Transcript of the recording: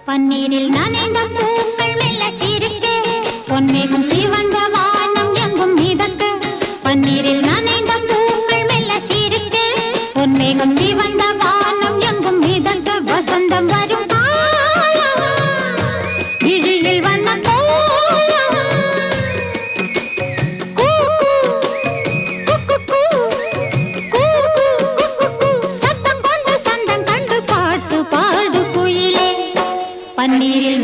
பன்னீரில் நனைந்த பூக்கள் மெல்ல சிரிக்க பொன்மேகம் சிவந்த வானம் எங்கும் மிதக்க பன்னீரில் நனைந்த பூக்கள் மெல்ல சிரிக்க பொன்மேகம் சிவந்த வானம் எங்கும் மிதக்க வசந்தம் வரும் விழியில் வண்ண சத்தம் கொண்டு சந்தம் கண்டு பாட்டு பாடு குயிலே பன்னீரில்